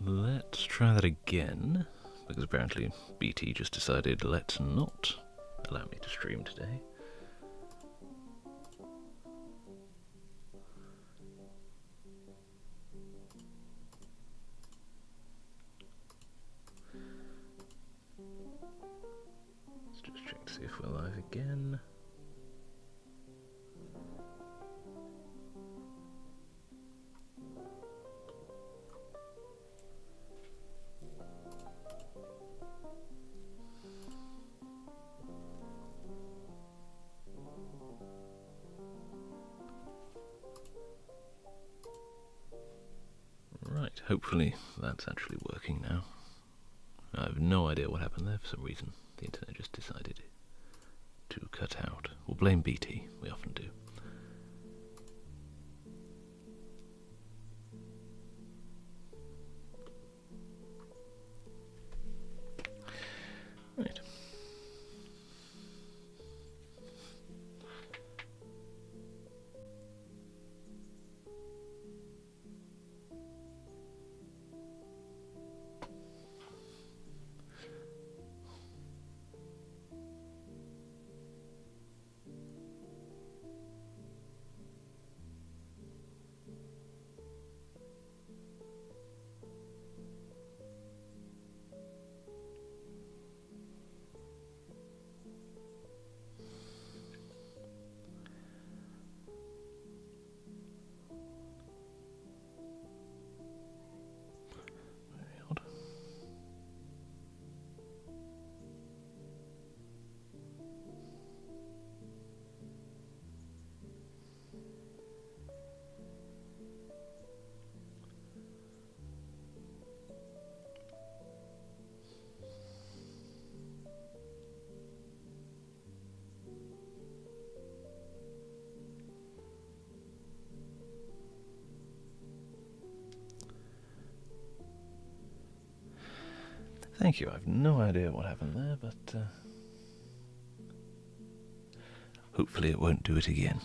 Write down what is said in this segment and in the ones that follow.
Let's try that again, because apparently BT just decided let's not allow me to stream today. Let's just check to see if we're live again. Right, hopefully that's actually working now. I have no idea what happened there. For some reason the internet just decided to cut out. We'll blame BT, we often do. Right. Thank you. I have no idea what happened there, but hopefully it won't do it again.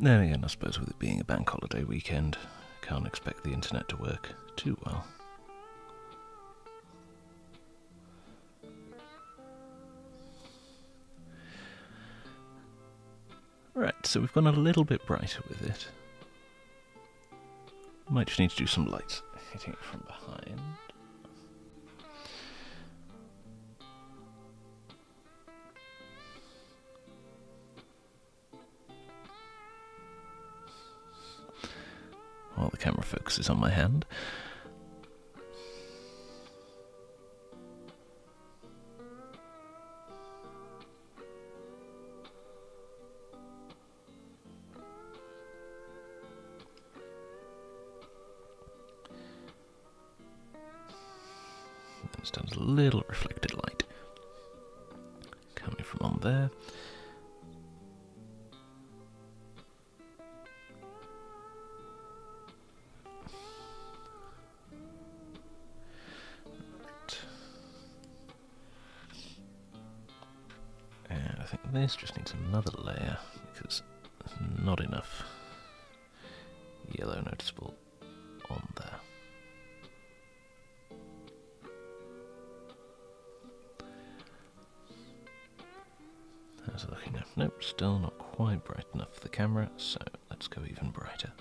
Then again, I suppose with it being a bank holiday weekend, can't expect the internet to work too well. Right, so we've gone a little bit brighter with it. Might just need to do some lights hitting it from behind. While the camera focuses on my hand. instead of a little reflected light coming from on there. And I think this just needs another layer because there's not enough yellow noticeable on there. How's it looking now? Nope, still not quite bright enough for the camera, so let's go even brighter.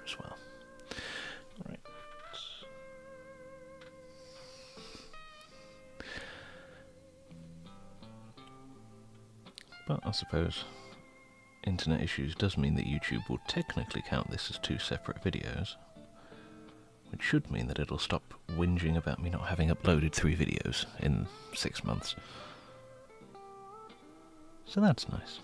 As well. Right. But I suppose internet issues does mean that YouTube will technically count this as 2 separate videos, which should mean that it'll stop whinging about me not having uploaded 3 videos in 6 months. So that's nice.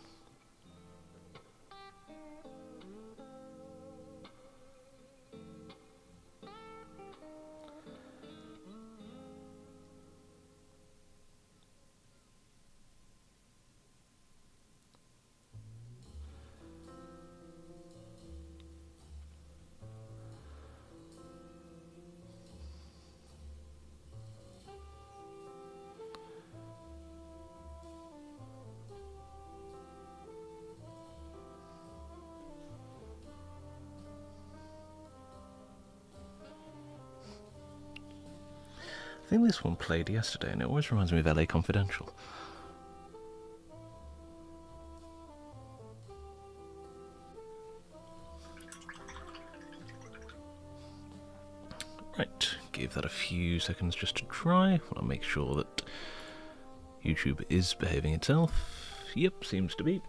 I think this one played yesterday, and it always reminds me of LA Confidential. Right, give that a few seconds just to dry. I'll make sure that YouTube is behaving itself. Yep, seems to be.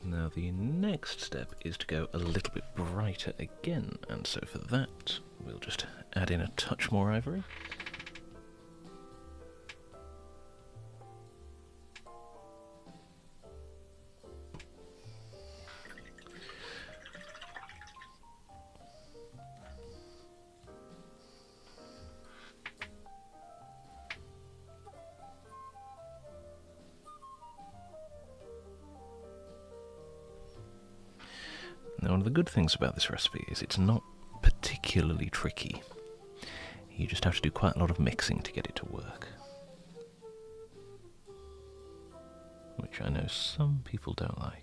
Now the next step is to go a little bit brighter again, and so for that we'll just add in a touch more ivory. Now, one of the good things about this recipe is it's not particularly tricky. You just have to do quite a lot of mixing to get it to work. Which I know some people don't like.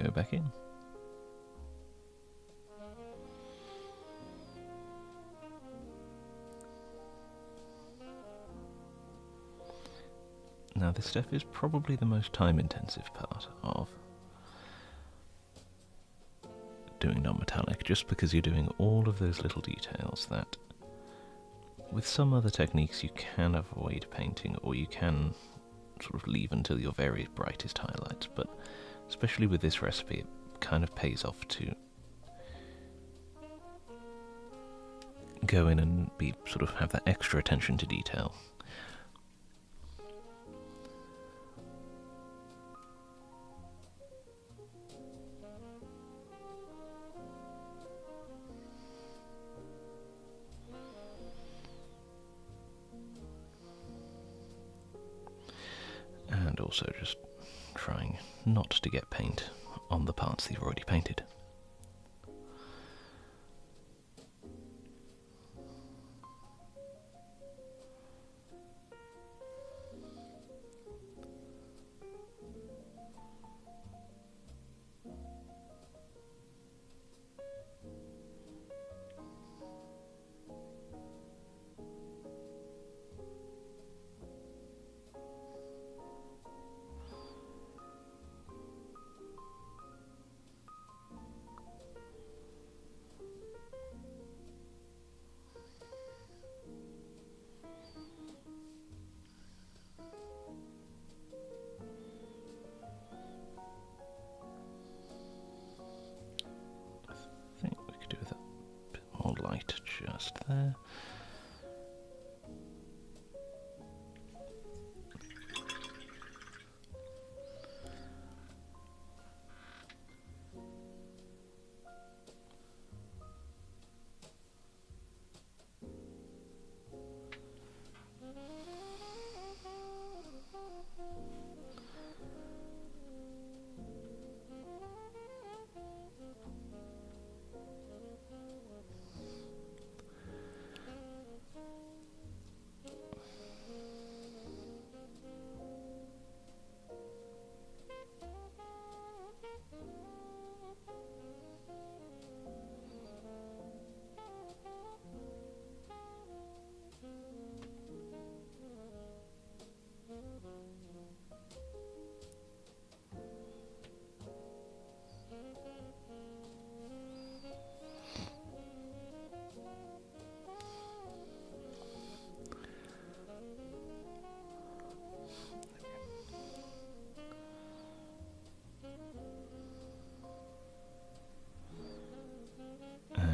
go back in. Now this step is probably the most time-intensive part of doing non-metallic, just because you're doing all of those little details that with some other techniques you can avoid painting, or you can sort of leave until your very brightest highlights, but especially with this recipe it kind of pays off to go in and sort of have that extra attention to detail. And also just trying not to get paint on the parts that you've already painted. Light just there.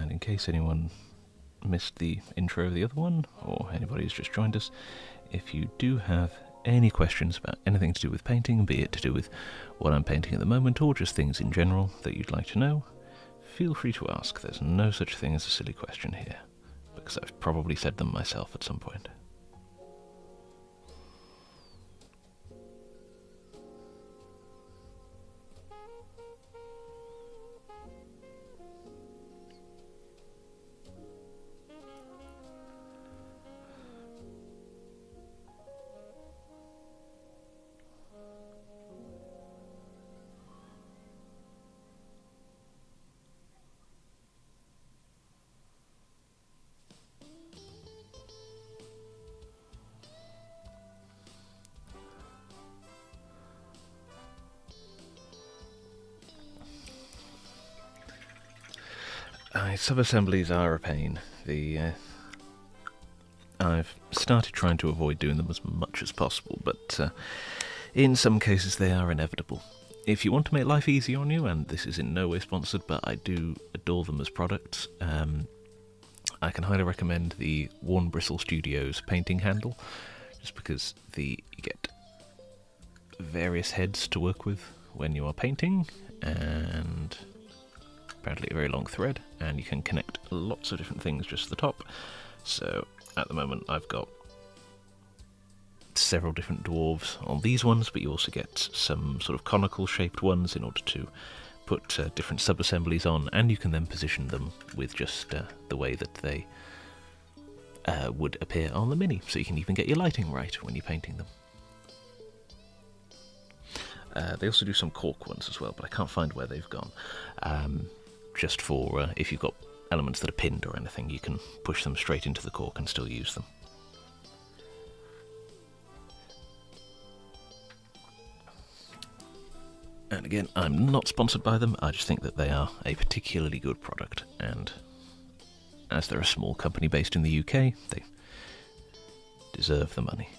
In case anyone missed the intro of the other one, or anybody who's just joined us, if you do have any questions about anything to do with painting, be it to do with what I'm painting at the moment, or just things in general that you'd like to know, feel free to ask. There's no such thing as a silly question here, because I've probably said them myself at some point. Sub-assemblies are a pain. I've started trying to avoid doing them as much as possible, but in some cases they are inevitable. If you want to make life easy on you, and this is in no way sponsored, but I do adore them as products, I can highly recommend the Worn Bristle Studios painting handle, just because you get various heads to work with when you are painting, and apparently a very long thread, and you can connect lots of different things just the top. So at the moment I've got several different dwarves on these ones, but you also get some sort of conical shaped ones in order to put different sub-assemblies on, and you can then position them with just the way that they would appear on the Mini, so you can even get your lighting right when you're painting them. They also do some cork ones as well, but I can't find where they've gone. Just for if you've got elements that are pinned or anything, you can push them straight into the cork and still use them. And again, I'm not sponsored by them, I just think that they are a particularly good product, and as they're a small company based in the UK, they deserve the money.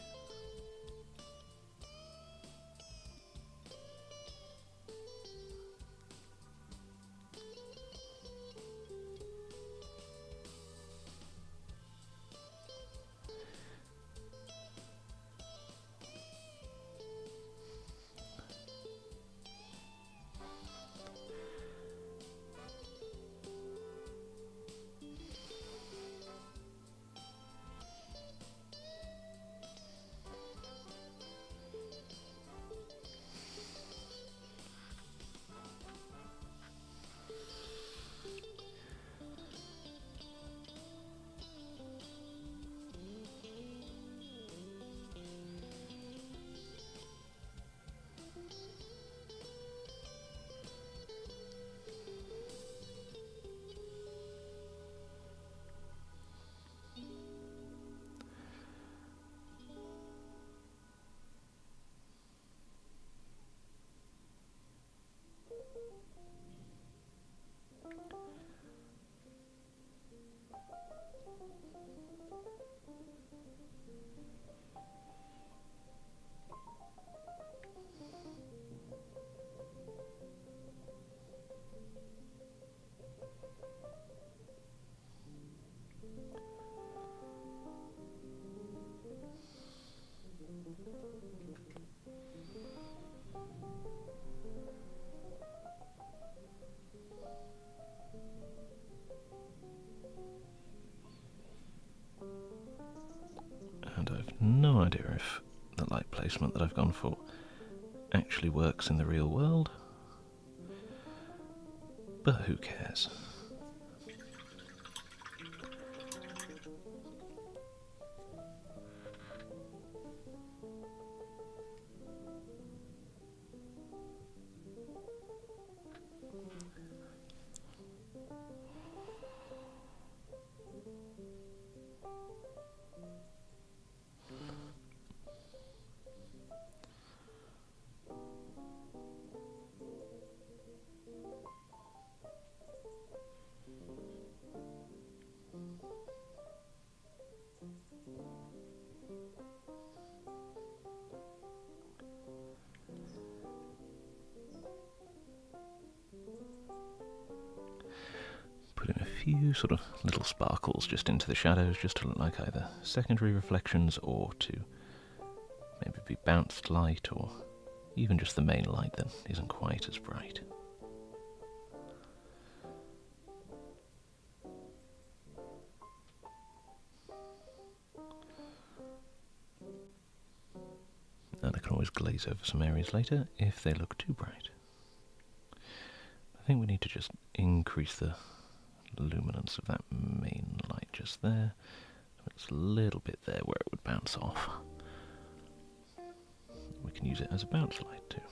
And I've no idea if the light placement that I've gone for actually works in the real world, but who cares? Putting a few sort of little sparkles just into the shadows, just to look like either secondary reflections or to maybe be bounced light, or even just the main light that isn't quite as bright. And I can always glaze over some areas later if they look too bright. I think we need to just increase the luminance of that main light just there. It's a little bit there where it would bounce off. We can use it as a bounce light too.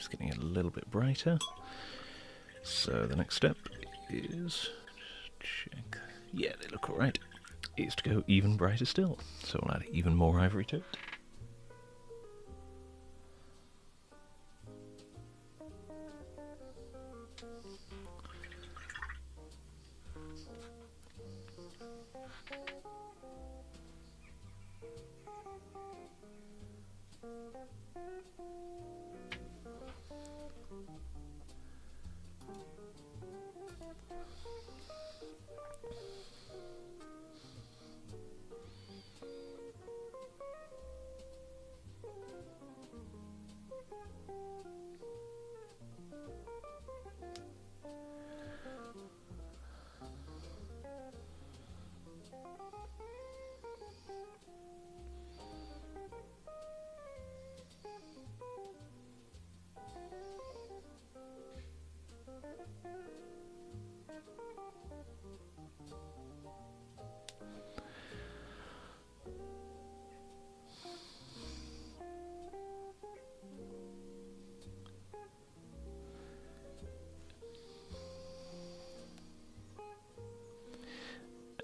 Just getting it a little bit brighter. So the next step is check. Yeah, they look alright. Is to go even brighter still. So we'll add even more ivory to it.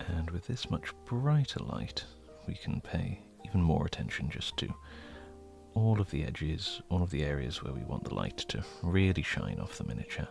And with this much brighter light, we can pay even more attention just to all of the edges, all of the areas where we want the light to really shine off the miniature.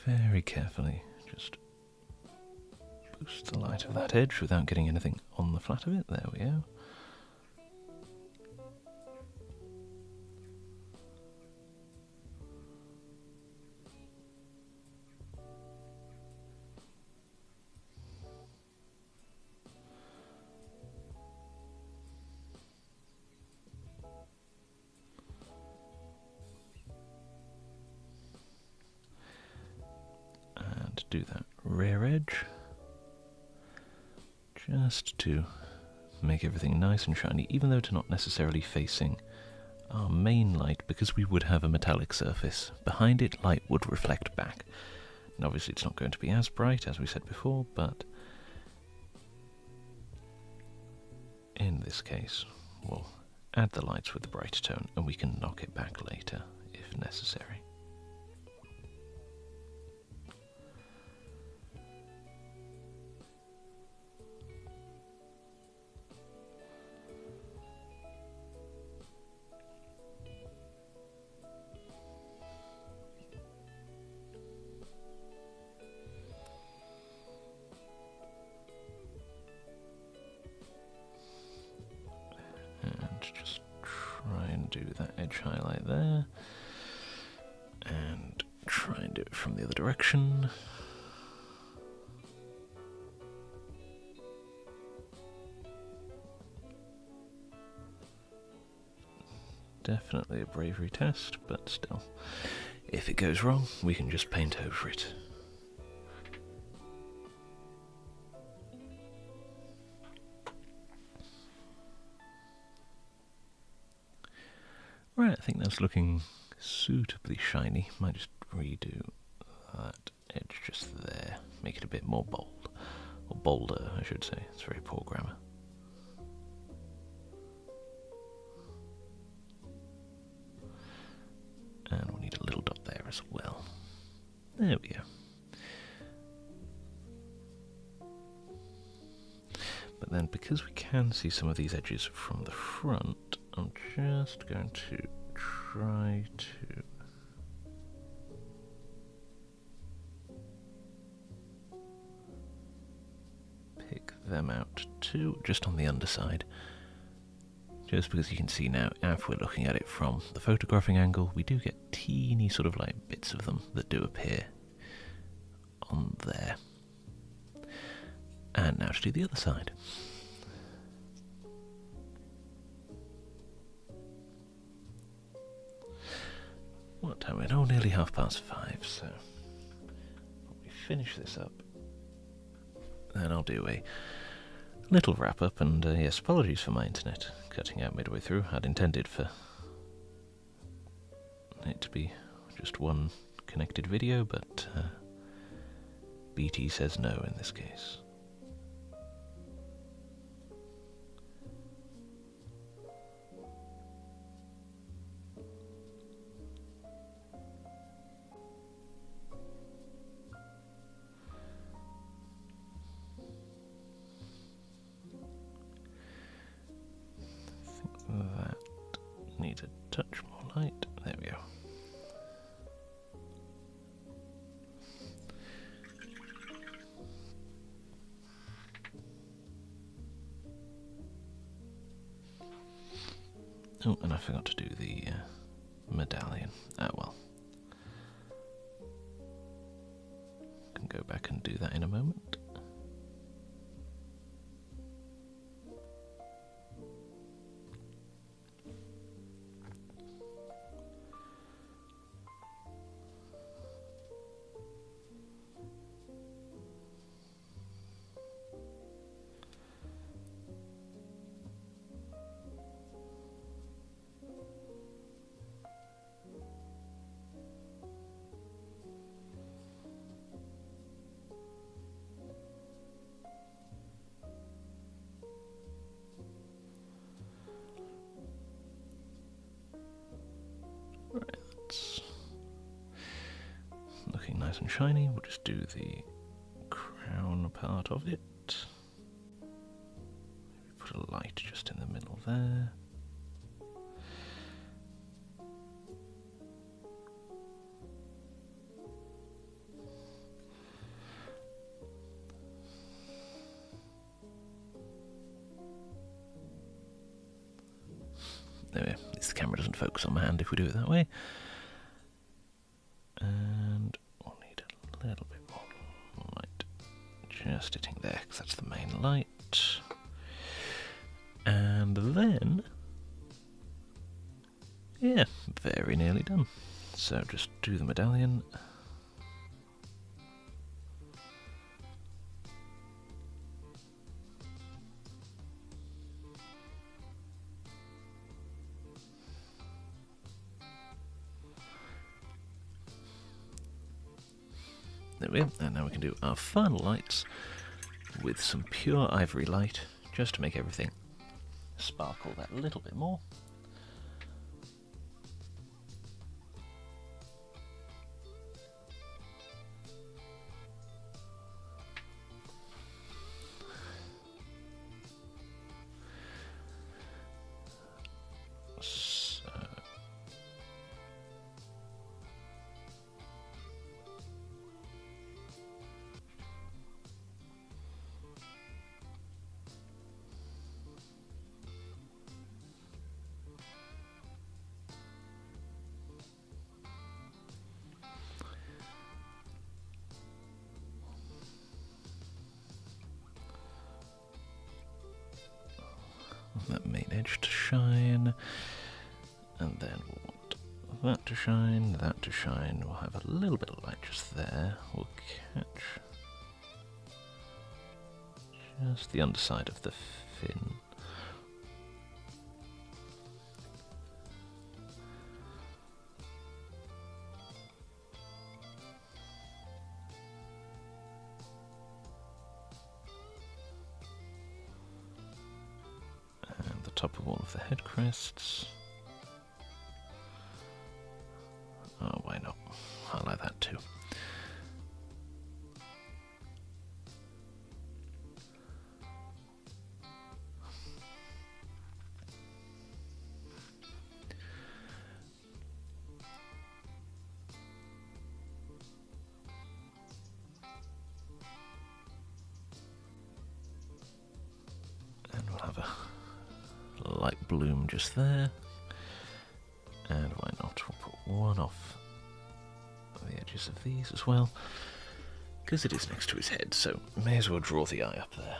Very carefully just boost the light of that edge without getting anything on the flat of it. There we go. Do that rear edge just to make everything nice and shiny, even though it's not necessarily facing our main light, because we would have a metallic surface behind it. Light would reflect back, and obviously it's not going to be as bright as we said before, but in this case we'll add the lights with the brighter tone and we can knock it back later if necessary. Just try and do that edge highlight there, and try and do it from the other direction. Definitely a bravery test, but still, if it goes wrong, we can just paint over it. Right, I think that's looking suitably shiny. Might just redo that edge just there, make it a bit more bold, or bolder I should say. It's very poor grammar. And we'll need a little dot there as well. There we go. But then, because we can see some of these edges from the front, I'm just going to try to them out too, just on the underside. Just because you can see now, if we're looking at it from the photographing angle, we do get teeny sort of like bits of them that do appear on there. And now to do the other side. What time? We're nearly 5:30, so when we finish this up, then I'll do a little wrap up. And yes, apologies for my internet cutting out midway through. I'd intended for it to be just one connected video, but BT says no in this case. That needs a touch more light. There we go. Oh, and I forgot to do the medallion. Ah, well. Can go back and do that in a moment. Looking nice and shiny. We'll just do the crown part of it. Maybe put a light just in the middle there. There we go. At least the camera doesn't focus on my hand if we do it that way. And we'll need a little bit more light just hitting there, because that's the main light. And then, yeah, very nearly done. So just do the medallion. There we go, and now we can do our final lights with some pure ivory light, just to make everything sparkle that little bit more. That main edge to shine, and then we'll want that to shine, that to shine. We'll have a little bit of light just there. We'll catch just the underside of the fin. Top of all of the head crests. Oh, why not? Highlight that too. light bloom just there. And why not? We'll put one off the edges of these as well, because it is next to his head, so may as well draw the eye up there.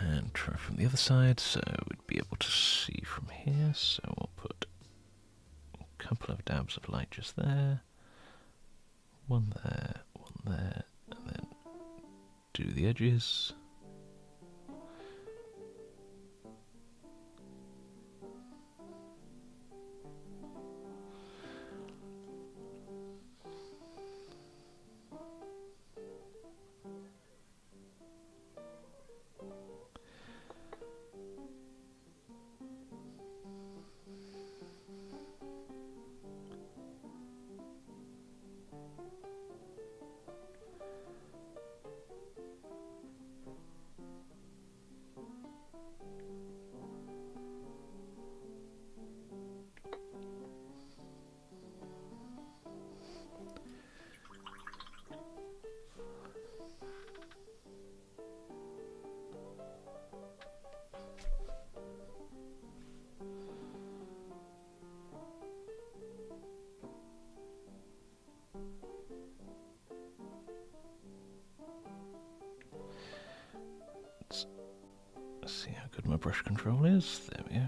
And try from the other side, so we'd be able to see from here. So we'll put a couple of dabs of light just there, one there, and then do the edges. Let's see how good my brush control is. There we go.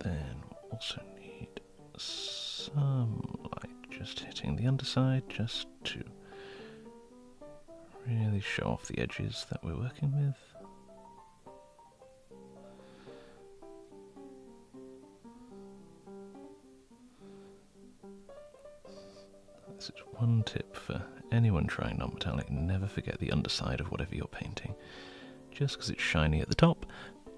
Then we'll also need some light just hitting the underside, just to really show off the edges that we're working with. This is one tip for anyone trying non-metallic: never forget the underside of whatever you're painting. Just because it's shiny at the top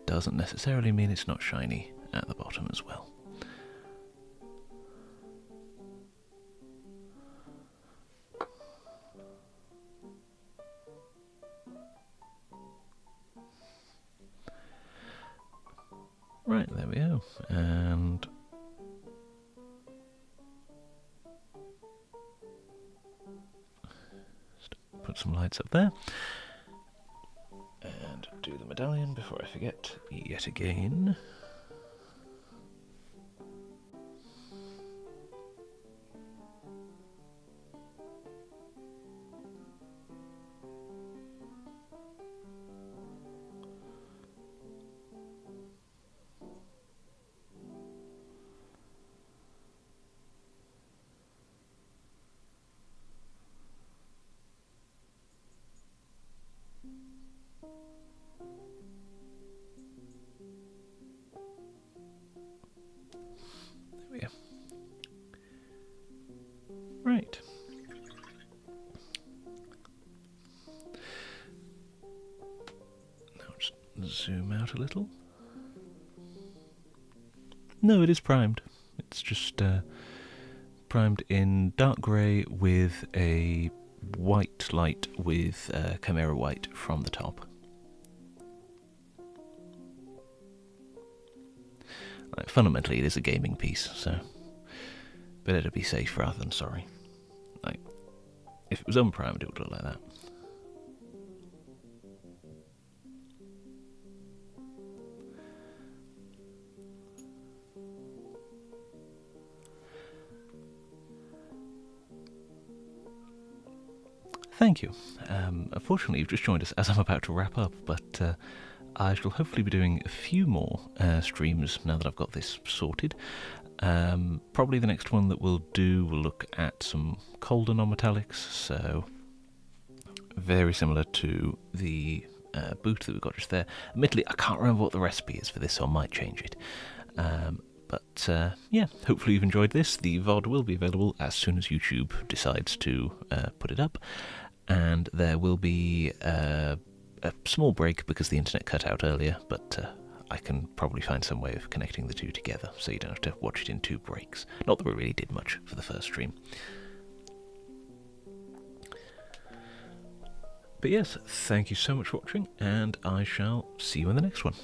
doesn't necessarily mean it's not shiny at the bottom as well. Right, there we go. And put some lights up there. And do the medallion before I forget yet again. Right. Now just zoom out a little. No, it is primed. It's just primed in dark grey with a white light with Chimera white from the top. Like, fundamentally, it is a gaming piece, so better to be safe rather than sorry. Like, if it was unprimed, it would look like that. Thank you. Unfortunately, you've just joined us as I'm about to wrap up, but I shall hopefully be doing a few more streams now that I've got this sorted. Probably the next one that we'll do will look at some colder non-metallics, so very similar to the boot that we've got just there. Admittedly, I can't remember what the recipe is for this, so I might change it. But yeah, hopefully you've enjoyed this. The VOD will be available as soon as YouTube decides to put it up. and there will be a small break because the internet cut out earlier, but I can probably find some way of connecting the two together so you don't have to watch it in 2 breaks. Not that we really did much for the first stream. But yes, thank you so much for watching, and I shall see you in the next one.